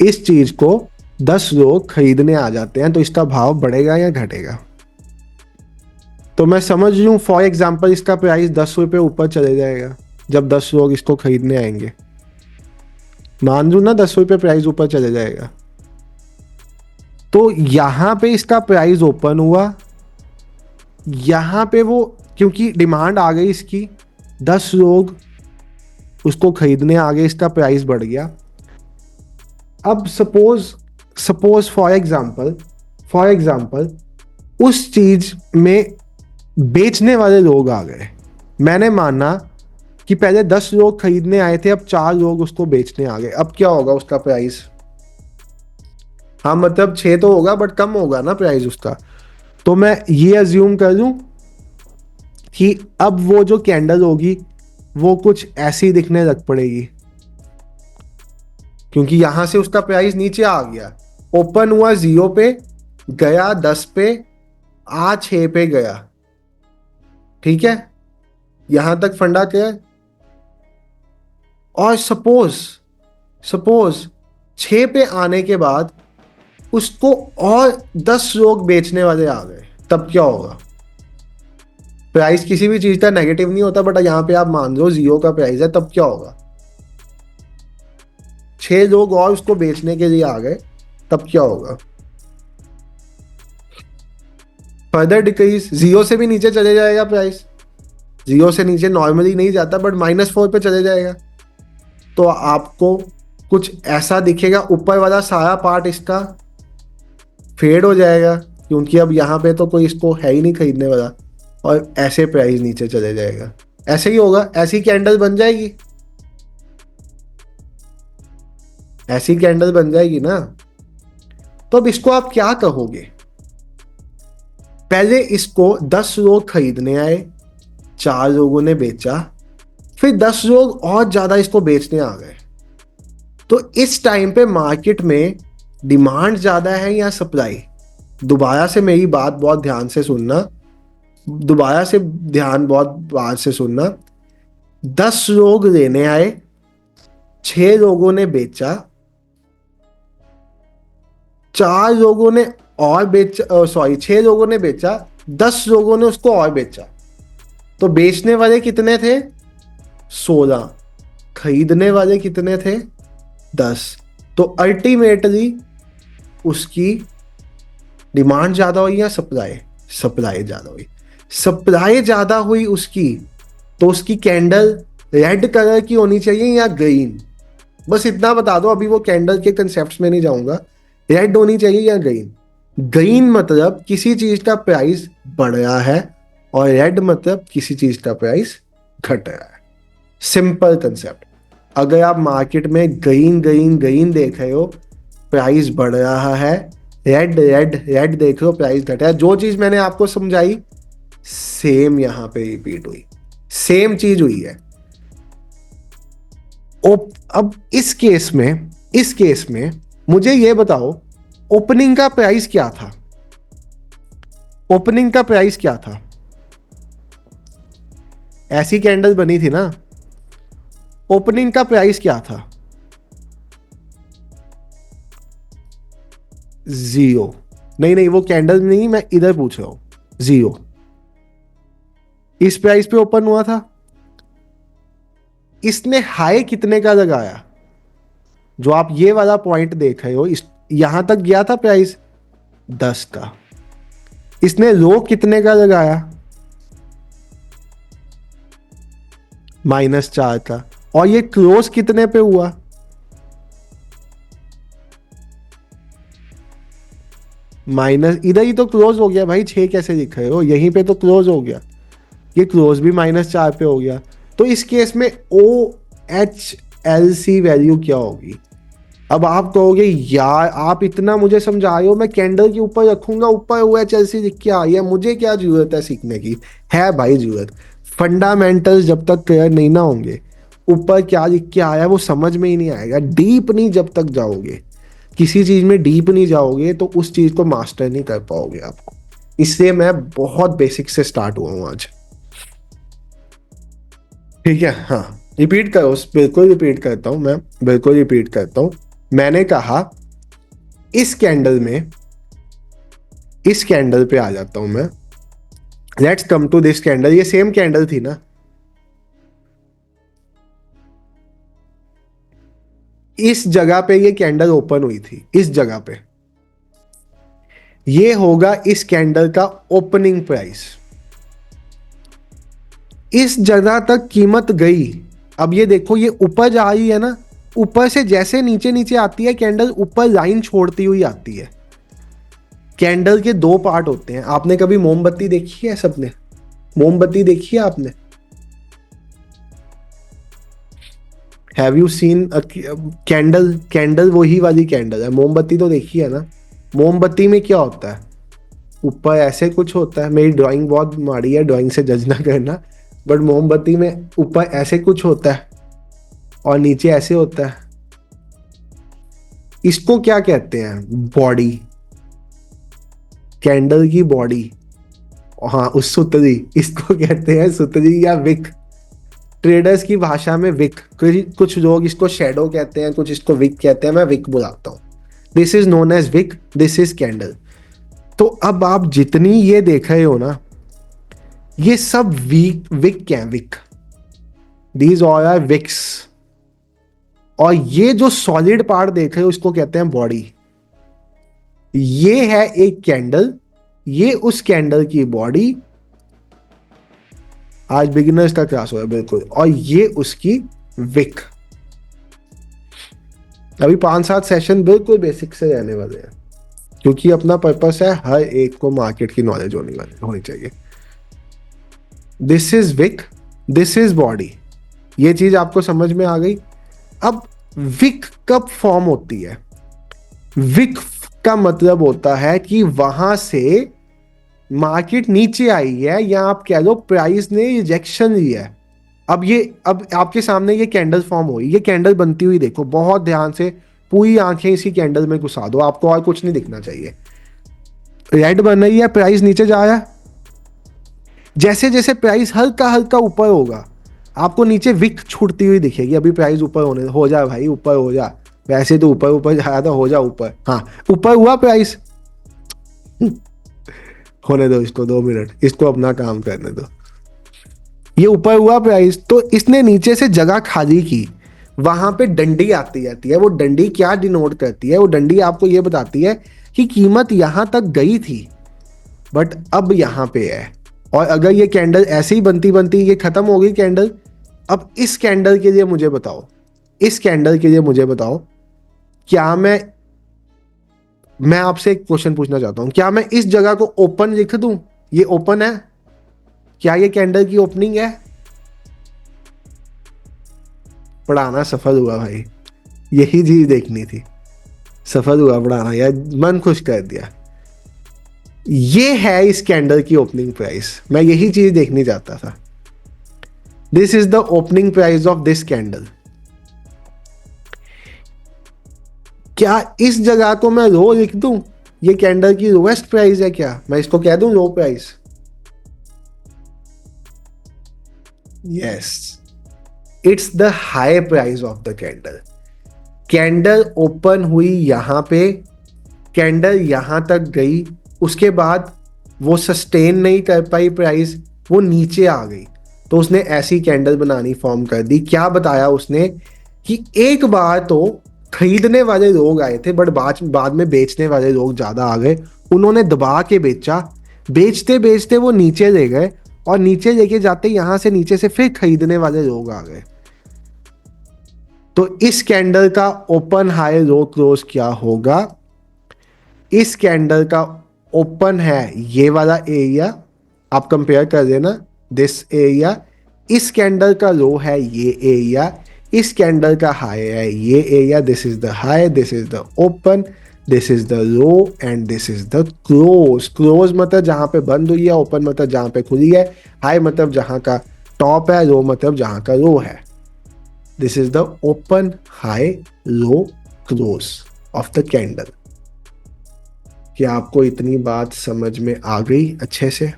इस चीज को 10 लोग खरीदने आ जाते हैं तो इसका भाव बढ़ेगा या घटेगा? तो मैं समझ लूं फॉर एग्जांपल इसका प्राइस 10 रुपए ऊपर चले जाएगा जब 10 लोग इसको खरीदने आएंगे। मान लू ना 10 रुपये प्राइस ऊपर चले जाएगा, तो यहां पे इसका प्राइस ओपन हुआ, यहां पे वो क्योंकि डिमांड आ गई इसकी, 10 लोग उसको खरीदने आ गए, इसका प्राइस बढ़ गया। अब सपोज फॉर एग्जाम्पल उस चीज में बेचने वाले लोग आ गए। मैंने माना कि पहले 10 लोग खरीदने आए थे, अब 4 लोग उसको बेचने आ गए। अब क्या होगा उसका प्राइस? हाँ मतलब 6 तो होगा बट कम होगा ना प्राइस उसका। तो मैं ये अज्यूम कर लूं कि अब वो जो कैंडल होगी वो कुछ ऐसी दिखने लग पड़ेगी, क्योंकि यहां से उसका प्राइस नीचे आ गया, ओपन हुआ 0 पे, गया 10 पे, आ 6 पे गया। ठीक है, यहां तक फंडा क्या है? और सपोज 6 पे आने के बाद उसको और 10 लोग बेचने वाले आ गए, तब क्या होगा? प्राइस किसी भी चीज का नेगेटिव नहीं होता, बट यहां पे आप मान लो 0 का प्राइस है, तब क्या होगा? 6 लोग और उसको बेचने के लिए आ गए, तब क्या होगा? फर्दर डिक्रीज, 0 से भी नीचे चले जाएगा प्राइस। 0 से नीचे नॉर्मली नहीं जाता, बट -4 पे चले जाएगा। तो आपको कुछ ऐसा दिखेगा, ऊपर वाला सारा पार्ट इसका फेड हो जाएगा, क्योंकि अब यहाँ पे तो कोई इसको है ही नहीं खरीदने वाला, और ऐसे प्राइस नीचे चले जाएगा। ऐसे ही होगा, ऐसी कैंडल बन जाएगी, ऐसी कैंडल बन जाएगी ना। तो अब इसको आप क्या कहोगे? पहले इसको 10 लोग खरीदने आए, 4 लोगों ने बेचा, फिर 10 लोग और ज्यादा इसको बेचने आ गए। तो इस टाइम पे मार्केट में डिमांड ज्यादा है या सप्लाई? दोबारा से मेरी बात बहुत ध्यान से सुनना, बहुत बात से सुनना। 10 लोग लेने आए, 6 लोगों ने बेचा, 4 लोगों ने और बेचा, 6 लोगों ने बेचा, 10 लोगों ने उसको और बेचा। तो बेचने वाले कितने थे? 16। खरीदने वाले कितने थे? 10। तो अल्टीमेटली उसकी डिमांड ज्यादा हुई या सप्लाई ज्यादा हुई? सप्लाई ज्यादा हुई उसकी, तो उसकी कैंडल रेड कलर की होनी चाहिए या ग्रीन? बस इतना बता दो, अभी वो कैंडल के कंसेप्ट्स में नहीं जाऊंगा। रेड होनी चाहिए या ग्रीन? ग्रीन मतलब किसी चीज का प्राइस बढ़ रहा है, और रेड मतलब किसी चीज का प्राइस घट रहा है। Simple concept. अगर आप मार्केट में ग्रीन ग्रीन ग्रीन देख रहे हो, प्राइस बढ़ रहा है, रेड रेड रेड देख रहे हो, प्राइस घटा है। जो चीज मैंने आपको समझाई सेम यहां पे रिपीट हुई, सेम चीज हुई है। अब इस केस में मुझे ये बताओ, ओपनिंग का प्राइस क्या था? ओपनिंग का प्राइस क्या था? ऐसी कैंडल बनी थी ना, ओपनिंग का प्राइस क्या था? 0। नहीं वो कैंडल नहीं, मैं इधर पूछ रहा हूं। 0 इस प्राइस पे ओपन हुआ था। इसने हाई कितने का लगाया? जो आप ये वाला पॉइंट देख रहे हो, यहां तक गया था प्राइस 10 का। इसने लो कितने का लगाया? -4 का। और ये क्लोज कितने पे हुआ? इधर ही तो क्लोज हो गया भाई, 6 कैसे दिख रहे हो? यहीं पे तो क्लोज हो गया, ये क्लोज भी -4 पे हो गया। तो इस केस में OHLC वैल्यू क्या होगी? अब आप कहोगे यार आप इतना मुझे समझा रहे हो, मैं कैंडल के ऊपर रखूंगा, ऊपर OHLC लिख के आई है, मुझे क्या जरूरत है सीखने की? है भाई जरूरत। फंडामेंटल्स जब तक क्लियर नहीं ना होंगे, ऊपर क्या लिख के आया वो समझ में ही नहीं आएगा। डीप नहीं जब तक जाओगे, किसी चीज में डीप नहीं जाओगे तो उस चीज को मास्टर नहीं कर पाओगे आपको। इसलिए मैं बहुत बेसिक से स्टार्ट हुआ हूं आज। ठीक है, हाँ रिपीट करो, बिल्कुल रिपीट करता हूं मैं, बिल्कुल रिपीट करता हूं। मैंने कहा इस कैंडल पे आ जाता हूं मैं। Let's come to this candle. ये सेम कैंडल थी ना, इस जगह पे ये कैंडल ओपन हुई थी, इस जगह पे ये होगा इस कैंडल का ओपनिंग प्राइस। इस जगह तक कीमत गई। अब ये देखो ये ऊपर जा रही है ना, ऊपर से जैसे नीचे नीचे आती है कैंडल, ऊपर लाइन छोड़ती हुई आती है। कैंडल के दो पार्ट होते हैं। आपने कभी मोमबत्ती देखी है? सबने मोमबत्ती देखी है आपने? Have you seen candle? Candle वही वाली कैंडल है। मोमबत्ती तो देखी है ना? मोमबत्ती में क्या होता है? ऊपर ऐसे कुछ होता है। मेरी ड्राइंग बहुत माड़ी है, ड्राइंग से जज ना करना, बट मोमबत्ती में ऊपर ऐसे कुछ होता है और नीचे ऐसे होता है। इसको क्या कहते हैं? बॉडी, कैंडल की बॉडी। हाँ, उस सुतरी, इसको कहते हैं सुतरी या विक। ट्रेडर्स की भाषा में विक। कुछ लोग इसको शेडो कहते हैं, कुछ इसको विक कहते हैं, मैं विक बुलाता हूँ। This is known as wick, this is candle. तो अब आप जितनी ये देख रहे हो ना, ये सब विक क्या है? Wick, these all are wicks. और ये जो सॉलिड पार्ट देख रहे हो इसको कहते हैं बॉडी। ये है एक कैंडल, ये उस कैंडल की बॉडी। आज बिगिनर्स का क्लास हो है बिल्कुल। और ये उसकी विक। अभी 5-7 सेशन बिल्कुल बेसिक से रहने वाले हैं, क्योंकि अपना पर्पस है हर एक को मार्केट की नॉलेज होनी चाहिए। This is wick, this is body. ये चीज आपको समझ में आ गई? अब विक कब फॉर्म होती है? विक का मतलब होता है कि वहां से मार्केट नीचे आई है, या आप कह लो प्राइस ने रिजेक्शन लिया है। अब आपके सामने ये कैंडल फॉर्म हुई, ये कैंडल बनती हुई देखो, बहुत ध्यान से पूरी आंखें इसी कैंडल में घुसा दो, आपको और कुछ नहीं दिखना चाहिए। रेड बन रही है, प्राइस नीचे जा रहा है। जैसे जैसे प्राइस हल्का हल्का ऊपर होगा, आपको नीचे विक छूटती हुई दिखेगी। अभी प्राइस ऊपर हो जा भाई, ऊपर हो जा। वैसे तो ऊपर ऊपर जा रहा था, हो जा ऊपर। हाँ, ऊपर हुआ प्राइस। होने दो इसको 2 मिनट, इसको अपना काम करने दो। ये ऊपर हुआ प्राइस, तो इसने नीचे से जगह खाली की। वहां पे डंडी आती जाती है। वो डंडी क्या डिनोट करती है? वो डंडी आपको ये बताती है कि कीमत यहां तक गई थी, बट अब यहां पे है। और अगर ये कैंडल ऐसे ही बनती बनती ये खत्म हो गई कैंडल, अब इस कैंडल के लिए मुझे बताओ, इस कैंडल के लिए मुझे बताओ, क्या मैं आपसे एक क्वेश्चन पूछना चाहता हूं, क्या मैं इस जगह को ओपन लिख दूं? ये ओपन है? क्या ये कैंडल की ओपनिंग है? पढ़ाना सफल हुआ भाई, यही चीज देखनी थी। सफल हुआ पढ़ाना यार, मन खुश कर दिया। ये है इस कैंडल की ओपनिंग प्राइस, मैं यही चीज देखनी चाहता था। This is the opening price of this candle. क्या इस जगह को मैं लो लिख दूं? ये कैंडल की लोएस्ट प्राइस है क्या? मैं इसको कह दूं लो price? Yes, it's the high price of the candle. Candle open हुई यहां पे, कैंडल यहां तक गई, उसके बाद वो सस्टेन नहीं कर पाई प्राइस, वो नीचे आ गई, तो उसने ऐसी कैंडल बनानी फॉर्म कर दी। क्या बताया उसने? कि एक बार तो खरीदने वाले लोग आए थे, बट बाद में बेचने वाले लोग ज्यादा आ गए, उन्होंने दबा के बेचा। बेचते बेचते वो नीचे ले गए, और नीचे लेके जाते यहां से नीचे से फिर खरीदने वाले लोग आ गए। तो इस कैंडल का ओपन हाई लो क्लोज क्या होगा? इस कैंडल का ओपन है ये वाला एरिया, आप कंपेयर कर देना, दिस एरिया। इस कैंडल का लो है ये एरिया, इस कैंडल का हाई है ये area. This is the high, this is the open, this is the low, and this is the close. Close मतलब जहां पे बंद हुई है, ओपन मतलब जहां पे खुली है, हाई मतलब जहां का टॉप है, लो मतलब जहां का लो है। This is the open high low close of the candle. क्या आपको इतनी बात समझ में आ गई अच्छे से?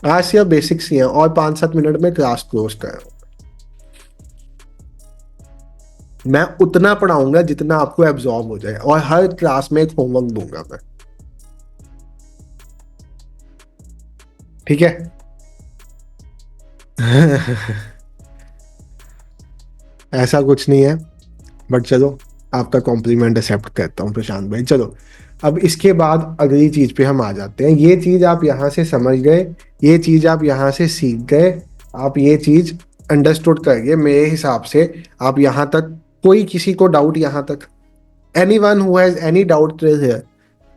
आज सिर्फ बेसिक्स ही हैं, और 5-7 मिनट में क्लास क्लोज कर रहा हूं। मैं उतना पढ़ाऊंगा जितना आपको एब्जॉर्ब हो जाए, और हर क्लास में एक होमवर्क दूंगा मैं, ठीक है? ऐसा कुछ नहीं है, बट चलो आपका कॉम्प्लीमेंट एक्सेप्ट करता हूँ प्रशांत भाई। चलो अब इसके बाद अगली चीज पे हम आ जाते हैं। ये चीज आप यहाँ से समझ गए, ये चीज आप यहाँ से सीख गए, आप ये चीज अंडरस्टूड कर गए मेरे हिसाब से। आप यहाँ तक कोई किसी को डाउट यहाँ तक, any one who has any doubt here?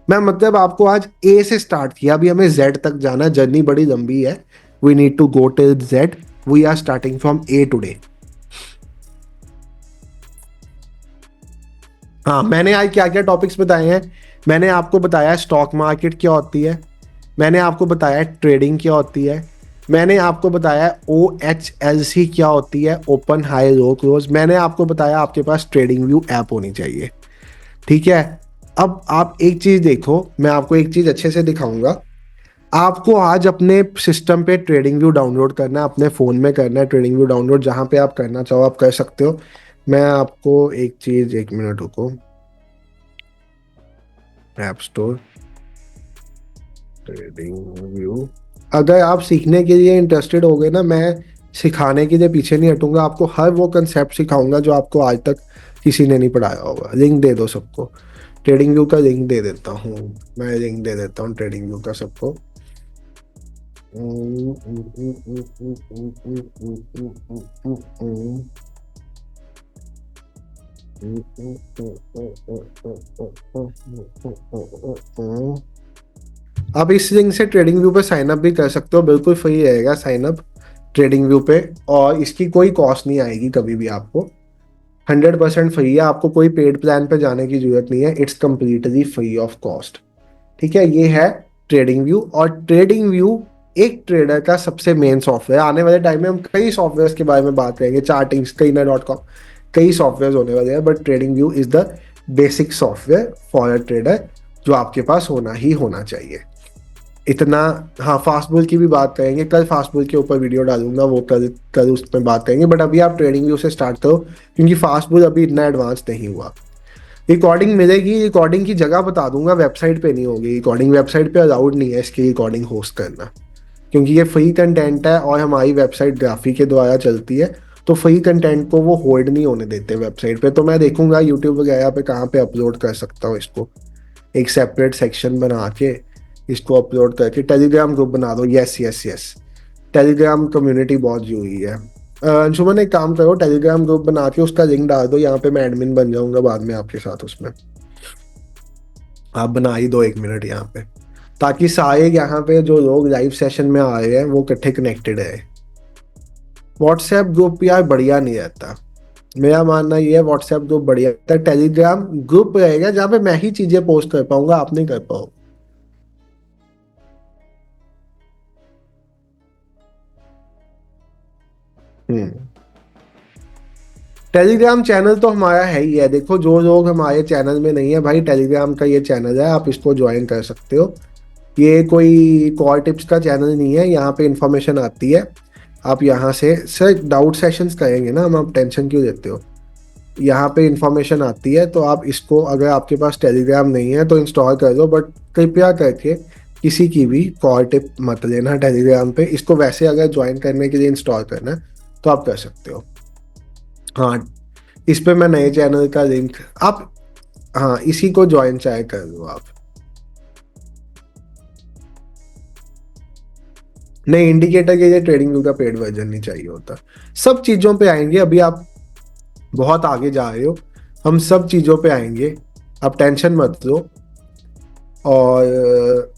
मैं मतलब आपको आज ए से स्टार्ट किया, अभी हमें जेड तक जाना, जर्नी बड़ी लंबी है। We need to go till Z, we are starting from A today. हाँ, मैंने आज क्या क्या टॉपिक्स बताए हैं? मैंने आपको बताया स्टॉक मार्केट क्या होती है, मैंने आपको बताया ट्रेडिंग क्या होती है, मैंने आपको बताया OHLC क्या होती है, ओपन हाई लो क्लोज। मैंने आपको बताया आपके पास ट्रेडिंग व्यू ऐप होनी चाहिए, ठीक है। अब आप एक चीज देखो, मैं आपको एक चीज अच्छे से दिखाऊंगा। आपको आज अपने सिस्टम पे ट्रेडिंग व्यू डाउनलोड करना है, अपने फ़ोन में करना है ट्रेडिंग व्यू डाउनलोड, जहाँ पे आप करना चाहो आप कर सकते हो। मैं आपको एक चीज़, एक मिनट रुको, ऐप स्टोर ट्रेडिंग व्यू। अगर आप सीखने के लिए इंटरेस्टेड हो गए ना, मैं सिखाने के लिए पीछे नहीं हटूंगा, आपको हर वो कंसेप्ट सिखाऊंगा जो आपको आज तक किसी ने नहीं पढ़ाया होगा। लिंक दे दो सबको, ट्रेडिंग व्यू का लिंक दे देता हूँ, मैं लिंक दे देता हूँ ट्रेडिंग व्यू का सबको। आप इस लिंक से ट्रेडिंग व्यू पे साइन अप भी कर सकते हो, बिल्कुल फ्री रहेगा साइन अप ट्रेडिंग व्यू पे, और इसकी कोई कॉस्ट नहीं आएगी कभी भी आपको। 100% फ्री है, आपको कोई पेड प्लान पे जाने की जरूरत नहीं है, it's completely free of cost, ठीक है। ये है ट्रेडिंग व्यू, और ट्रेडिंग व्यू एक ट्रेडर का सबसे मेन सॉफ्टवेयर। आने वाले टाइम में हम कई सॉफ्टवेयर के बारे में बात करेंगे, चार्टिंग, स्कैनर.com, कई सॉफ्टवेयर होने वाले हैं, but trading view is the basic software for a trader जो आपके पास होना ही होना चाहिए। इतना। हाँ, फास्ट बुल की भी बात करेंगे, कल फास्ट बुल के ऊपर वीडियो डालूंगा, वो कल कल उसमें बात करेंगे, बट अभी आप ट्रेडिंग व्यू से स्टार्ट करो, क्योंकि फास्ट बुल अभी इतना एडवांस नहीं हुआ। रिकॉर्डिंग मिलेगी, रिकॉर्डिंग की जगह बता दूंगा, वेबसाइट पे नहीं होगी रिकॉर्डिंग, वेबसाइट पे अलाउड नहीं है इसकी रिकॉर्डिंग होस्ट करना, क्योंकि ये फ्री कंटेंट है और हमारी वेबसाइट ग्राफी के द्वारा चलती है, तो फ्री कंटेंट को वो होल्ड नहीं होने देते वेबसाइट पे। तो मैं देखूंगा यूट्यूब वगैरह पे कहाँ पे अपलोड कर सकता हूँ इसको, एक सेपरेट सेक्शन बना के इसको अपलोड करके। टेलीग्राम ग्रुप बना दो, yes yes yes, Telegram community बहुत जरूरी है। अंशुमन एक काम करो, टेलीग्राम ग्रुप बना के उसका लिंक डाल दो, यहाँ पे मैं एडमिन बन जाऊंगा बाद में आपके साथ उसमें। आप बना ही दो 1 मिनट यहाँ पे, ताकि सारे यहाँ पे जो लोग लाइव सेशन में आ रहे हैं वो इकट्ठे कनेक्टेड है। व्हाट्सएप ग्रुप यार बढ़िया नहीं रहता, मेरा मानना ये है व्हाट्सएप ग्रुप बढ़िया रहता है। टेलीग्राम ग्रुप रहेगा जहाँ पे मैं ही चीजें पोस्ट कर पाऊंगा, आप नहीं कर पाओगे। हम्म। टेलीग्राम चैनल तो हमारा है ही है, देखो जो लोग हमारे चैनल में नहीं है भाई, टेलीग्राम का ये चैनल है, आप इसको ज्वाइन कर सकते हो। ये कोई कॉल टिप्स का चैनल नहीं है, यहाँ पे इंफॉर्मेशन आती है, आप यहाँ से सर डाउट सेशंस करेंगे ना हम, आप टेंशन क्यों लेते हो। यहाँ पे इंफॉर्मेशन आती है, तो आप इसको, अगर आपके पास टेलीग्राम नहीं है तो इंस्टॉल कर दो, बट कृपया करके किसी की भी कॉल टिप मत लेना टेलीग्राम पे। इसको वैसे अगर ज्वाइन करने के लिए इंस्टॉल करना है तो आप कर सकते हो। हाँ, इस पे मैं नए चैनल का लिंक आप, हाँ इसी को ज्वाइन चाहे कर लो आप। नहीं, इंडिकेटर के लिए ट्रेडिंग व्यू का पेड वर्जन नहीं चाहिए होता। सब चीजों पे आएंगे, अभी आप बहुत आगे जा रहे हो, हम सब चीजों पे आएंगे, आप टेंशन मत लो। और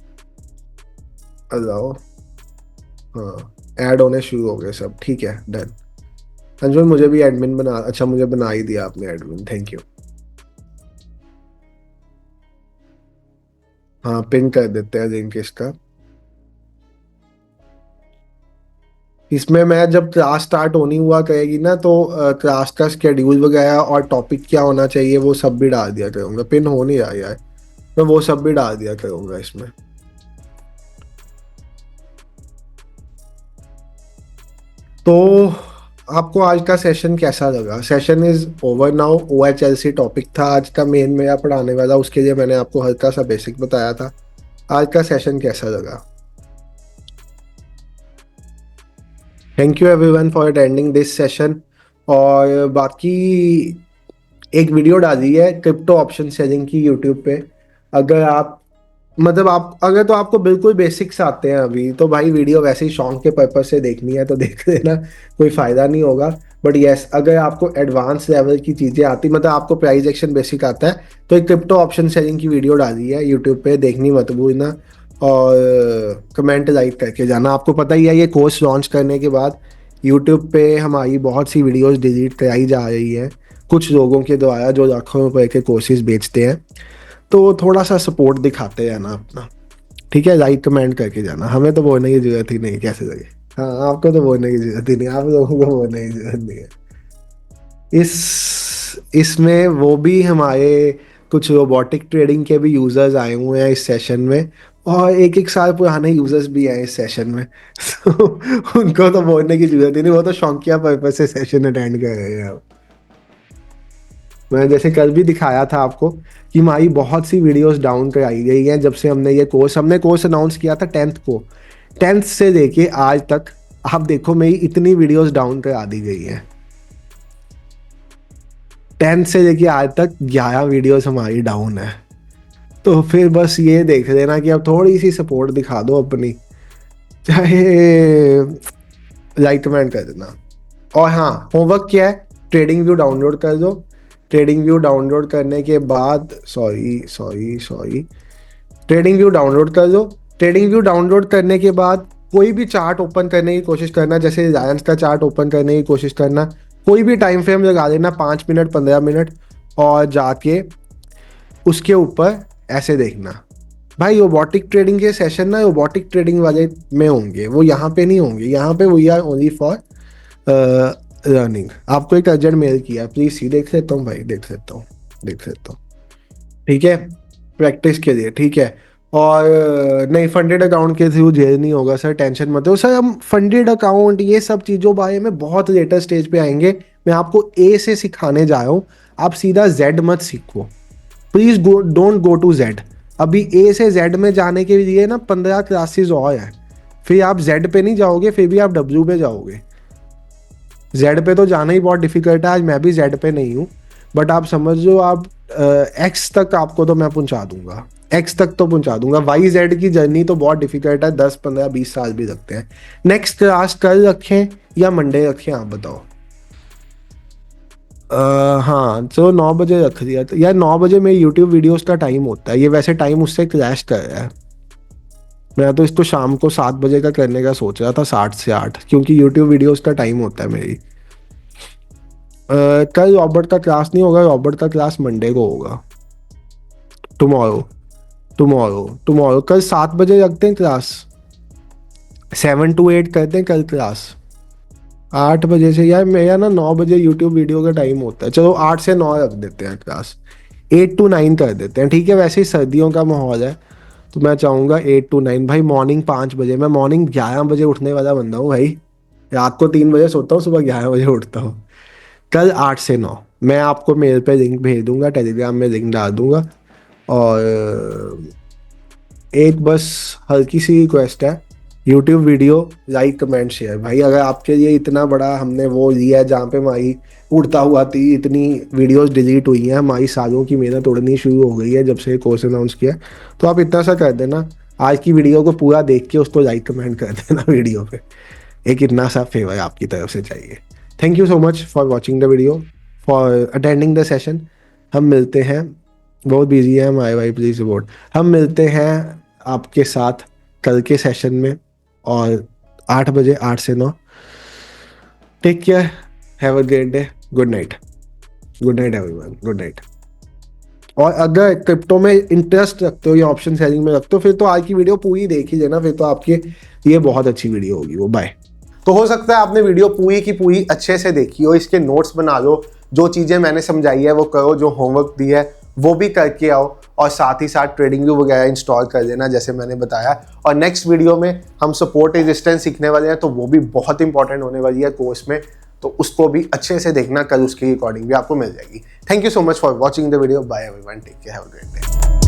अलाओ, हाँ ऐड होने शुरू हो गए सब, ठीक है डन। अंजुल मुझे भी एडमिन बना, अच्छा मुझे बना ही दिया आपने एडमिन, थैंक यू। हाँ पिन कर देते हैं लिंक इसका। इसमें मैं जब क्लास स्टार्ट होनी हुआ करेगी ना, तो क्लास का स्केड्यूल वगैरह और टॉपिक क्या होना चाहिए वो सब भी डाल दिया करूँगा, पिन हो नहीं रहा यार, मैं वो सब भी डाल दिया करूँगा इसमें। तो आपको आज का सेशन कैसा लगा? Session is over now, OHLC topic था आज का मेन मेरा पढ़ाने वाला, उसके लिए मैंने आपको हल्का सा बेसिक बताया था। आज का सेशन कैसा लगा? Thank you everyone for attending this session. और बाकी एक वीडियो डाली है क्रिप्टो ऑप्शन सेलिंग की यूट्यूब पे। अगर आप मतलब आप अगर तो आपको बिल्कुल बेसिक्स आते हैं अभी, तो भाई वीडियो वैसे ही शौक के पर्पज से देखनी है तो देख लेना, कोई फायदा नहीं होगा। बट यस, अगर आपको एडवांस लेवल की चीजें आती, मतलब आपको प्राइस एक्शन बेसिक आता है, तो एक क्रिप्टो ऑप्शन सेलिंग की वीडियो डाली है यूट्यूब पे, देखनी मत भूलना। और कमेंट लाइक करके जाना। आपको पता ही है ये कोर्स लॉन्च करने के बाद यूट्यूब पे हमारी बहुत सी वीडियोस डिलीट कराई जा रही है कुछ लोगों के द्वारा जो लाखों रुपए के कोर्सेज बेचते हैं। तो थोड़ा सा सपोर्ट दिखाते हैं ना अपना, ठीक है। लाइक कमेंट करके जाना, हमें तो बोलने की जरूरत ही नहीं, कैसे लगे? हाँ, आपको तो बोलने की जरूरत ही नहीं, आप लोगों को बोलने की जरूरत नहीं है। इसमें वो भी हमारे कुछ रोबोटिक ट्रेडिंग के भी यूजर्स आए हुए हैं इस सेशन में, और एक एक साल पुराने यूजर्स भी हैं इस सेशन में। तो उनको तो बोलने की जरूरत ही नहीं, वो तो शौकिया पर्पज से सेशन अटेंड कर रहे हैं। मैं जैसे कल भी दिखाया था आपको कि हमारी बहुत सी वीडियोस डाउन कराई गई हैं जब से हमने कोर्स अनाउंस किया था 10th को। 10th से लेके आज तक आप देखो मेरी इतनी वीडियोस डाउन करा दी गई हैं। 10th से लेके आज तक 11 वीडियोस हमारी डाउन है। तो फिर बस ये देख लेना कि अब थोड़ी सी सपोर्ट दिखा दो अपनी, चाहे लाइक कमेंट कर देना। और हाँ, होमवर्क क्या है, ट्रेडिंग व्यू डाउनलोड कर दो। ट्रेडिंग व्यू डाउनलोड करने के बाद ट्रेडिंग व्यू डाउनलोड कर दो। ट्रेडिंग व्यू डाउनलोड करने के बाद कोई भी चार्ट ओपन करने की कोशिश करना, जैसे रिलायंस का चार्ट ओपन करने की कोशिश करना। कोई भी टाइम फ्रेम लगा देना, 5 मिनट 15 मिनट, और जाके उसके ऊपर ऐसे देखना। भाई रोबोटिक ट्रेडिंग के सेशन ना रोबोटिक ट्रेडिंग वाले में होंगे, वो यहाँ पे नहीं होंगे। यहाँ पे we are only for learning. आपको एक अर्जेंट मेल किया, प्लीज सी देख लेता हूँ भाई, देख लेता हूँ, ठीक है, प्रैक्टिस के लिए, ठीक है। और नहीं, फंडेड अकाउंट के थ्रू जेल नहीं होगा सर, टेंशन मत लो सर। हम फंडेड अकाउंट ये सब चीज़ों बारे में बहुत लेटर स्टेज पे आएंगे। मैं आपको ए से सिखाने जा रहा हूँ, आप सीधा जेड मत सीखो, please don't go to Z. अभी ए से जेड में जाने के लिए ना 15 क्लासेस और हैं, फिर आप जेड पे नहीं जाओगे, फिर भी आप डब्ल्यू पे जाओगे। जेड पे तो जाना ही बहुत डिफिकल्ट है, आज मैं भी जेड पे नहीं हूँ, बट आप समझ लो, आप एक्स तक आपको तो मैं पहुंचा दूंगा, एक्स तक तो पहुंचा दूंगा। वाई जेड की जर्नी तो बहुत डिफिकल्ट है, 10 15 20 साल भी लगते हैं। नेक्स्ट क्लास कल रखें या मंडे रखें, आप बताओ? हाँ, तो 9 बजे रख दिया तो यार, 9 बजे मेरी यूट्यूब वीडियोस का टाइम होता है, ये वैसे टाइम उससे क्लैश कर रहा है। मैं तो इसको शाम को 7 बजे का करने का सोच रहा था, 7 से 8, क्योंकि यूट्यूब वीडियोस का टाइम होता है मेरी। कल रॉबर्ट का क्लास नहीं होगा, रॉबर्ट का क्लास मंडे को होगा। टुमारो कल 7 बजे रखते हैं क्लास, 7 to 8 करते हैं कल क्लास। 8 बजे से यार मेरा ना 9 बजे यूट्यूब वीडियो का टाइम होता है, चलो 8 से 9 रख देते हैं क्लास, 8 to 9 कर देते हैं, ठीक है। वैसे ही सर्दियों का माहौल है तो मैं चाहूँगा 8 to 9। भाई मॉर्निंग 5 बजे, मैं मॉर्निंग 11 बजे उठने वाला बंदा हूँ भाई, रात को 3 बजे सोता हूँ, सुबह 11 बजे उठता हूँ। कल 8 से 9 मैं आपको मेल पे लिंक भेज दूंगा, टेलीग्राम में लिंक डाल दूंगा। और एक बस हल्की सी रिक्वेस्ट है, YouTube video like comment share. भाई अगर आपके लिए इतना बड़ा हमने वो लिया है जहाँ पे हमारी उड़ता हुआ थी, इतनी वीडियोस डिलीट हुई हैं, हमारी सालों की मेहनत उड़नी शुरू हो गई है जब से कोर्स अनाउंस किया, तो आप इतना सा कर देना, आज की वीडियो को पूरा देख के उसको लाइक कमेंट कर देना वीडियो पे। एक इतना सा फेवर आपकी तरफ से चाहिए। Thank you so much for watching the video, for attending the session. हम मिलते हैं, बहुत बिजी है हमारे भाई, प्लीज सपोर्ट। हम मिलते हैं आपके साथ कल के सेशन में, और 8 बजे, 8 से 9। Take care, have a great day, good night everyone, good night. और अगर क्रिप्टो में इंटरेस्ट रखते हो या ऑप्शन सेलिंग में रखते हो, फिर तो आज की वीडियो पूरी देख ही लेना, फिर तो आपके लिए बहुत अच्छी वीडियो होगी वो। बाय। तो हो सकता है आपने वीडियो पूरी की पूरी अच्छे से देखी हो, इसके नोट्स बना लो, जो चीज़ें मैंने समझाई है वो करो, जो होमवर्क दी है वो भी करके आओ, और साथ ही साथ ट्रेडिंग व्यू वगैरह इंस्टॉल कर देना जैसे मैंने बताया। और नेक्स्ट वीडियो में हम सपोर्ट रेजिस्टेंस सीखने वाले हैं, तो वो भी बहुत इंपॉर्टेंट होने वाली है कोर्स में, तो उसको भी अच्छे से देखना, कल उसकी रिकॉर्डिंग भी आपको मिल जाएगी। Thank you so much for watching the video, bye everyone, take care, have a great day.